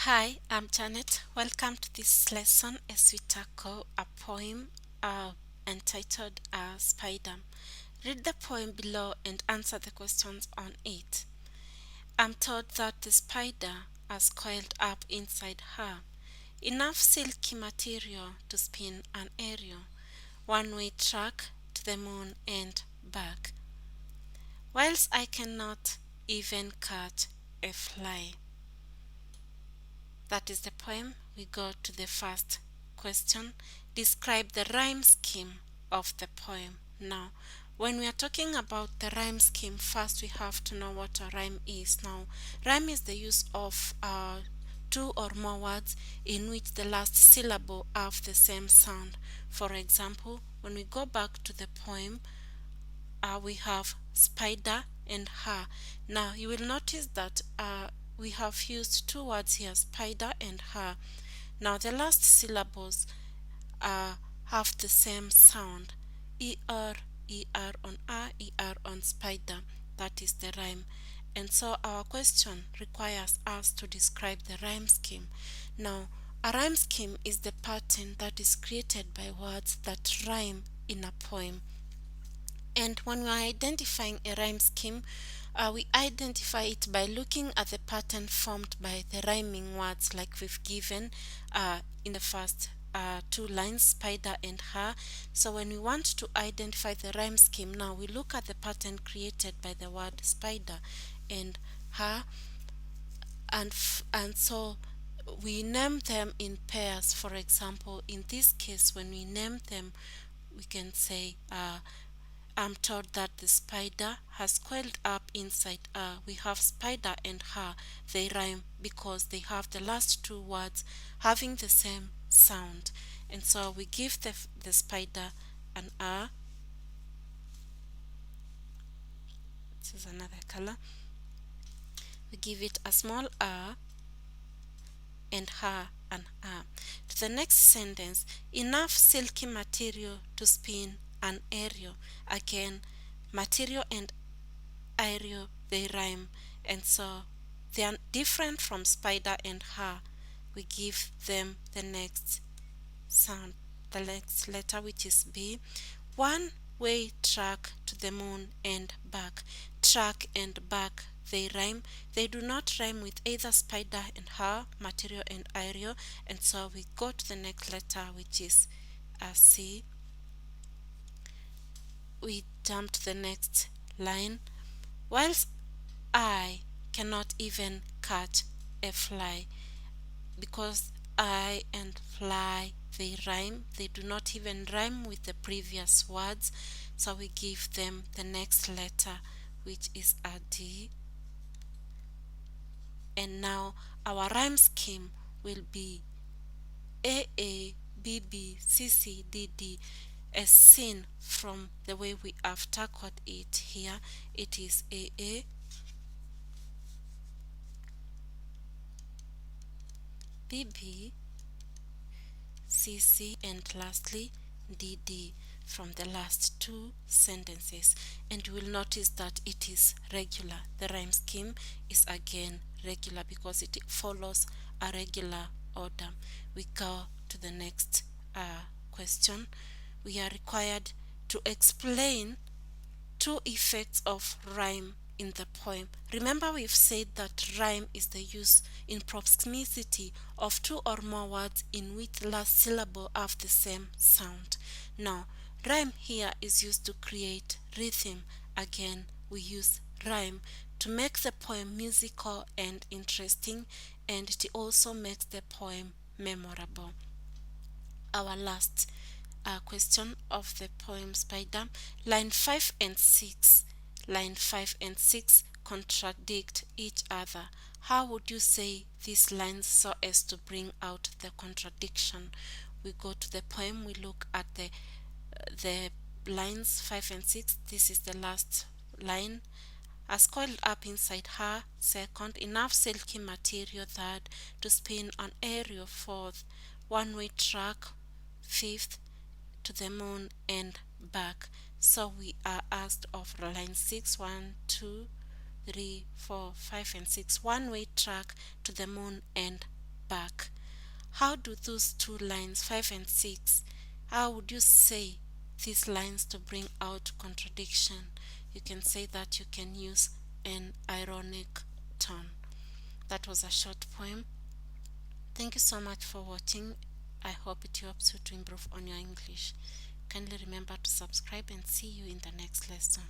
Hi, I'm Janet. Welcome to this lesson as we tackle a poem entitled Spider. Read the poem below and answer the questions on it. I'm told that the spider has coiled up inside her enough silky material to spin an aerial one-way track to the moon and back, whilst I cannot even catch a fly. That is the poem. We go to the first question. Describe the rhyme scheme of the poem. Now, when we are talking about the rhyme scheme, first we have to know what a rhyme is. Now, rhyme is the use of two or more words in which the last syllable have the same sound. For example, when we go back to the poem, we have spider and her. Now you will notice that we have used two words here, spider and her. Now the last syllables have the same sound, er, er on er on spider. That is the rhyme. And so our question requires us to describe the rhyme scheme. Now, a rhyme scheme is the pattern that is created by words that rhyme in a poem. And when we are identifying a rhyme scheme, we identify it by looking at the pattern formed by the rhyming words like we've given in the first two lines, spider and her. So when we want to identify the rhyme scheme, now we look at the pattern created by the word spider and her, and so we name them in pairs. For example, in this case, when we name them, we can say I'm told that the spider has coiled up inside her. We have spider and her. They rhyme because they have the last two words having the same sound. And so we give the spider an R. This is another color. We give it a small R and her an R. To the next sentence, enough silky material to spin an aerial. Again, material and aerial, they rhyme, and so they are different from spider and her. We give them the next sound, the next letter, which is B. One way track to the moon and back. Track and back, they rhyme. They do not rhyme with either spider and her, material and aerial, and so we go to the next letter, which is C. We jump to the next line. Whilst I cannot even catch a fly, because I and fly, they rhyme. They do not even rhyme with the previous words, so we give them the next letter, which is a D. And now our rhyme scheme will be AA, BB, CC, DD. As seen from the way we have tackled it here, it is AA, BB, CC, and lastly DD from the last two sentences. And you will notice that it is regular. The rhyme scheme is again regular because it follows a regular order. We go to the next question. We are required to explain two effects of rhyme in the poem. Remember, we've said that rhyme is the use in proximity of two or more words in which the last syllable have the same sound. Now, rhyme here is used to create rhythm. Again, we use rhyme to make the poem musical and interesting, and it also makes the poem memorable. Our last question of the poem Spider, line 5 and 6. Line 5 and 6 contradict each other. How would you say these lines so as to bring out the contradiction? We go to the poem, we look at the lines 5 and 6. This is the last line. Has coiled up inside her, second, enough silky material, third, to spin an aerial, fourth, one-way track, fifth, to the moon and back. So we are asked of line 6, 1, 2, 3, 4, 5, and 6, one-way track to the moon and back. How do those two lines, 5 and 6, how would you say these lines to bring out contradiction? You can say that you can use an ironic tone. That was a short poem. Thank you so much for watching. I hope it helps you to improve on your English. Kindly remember to subscribe and see you in the next lesson.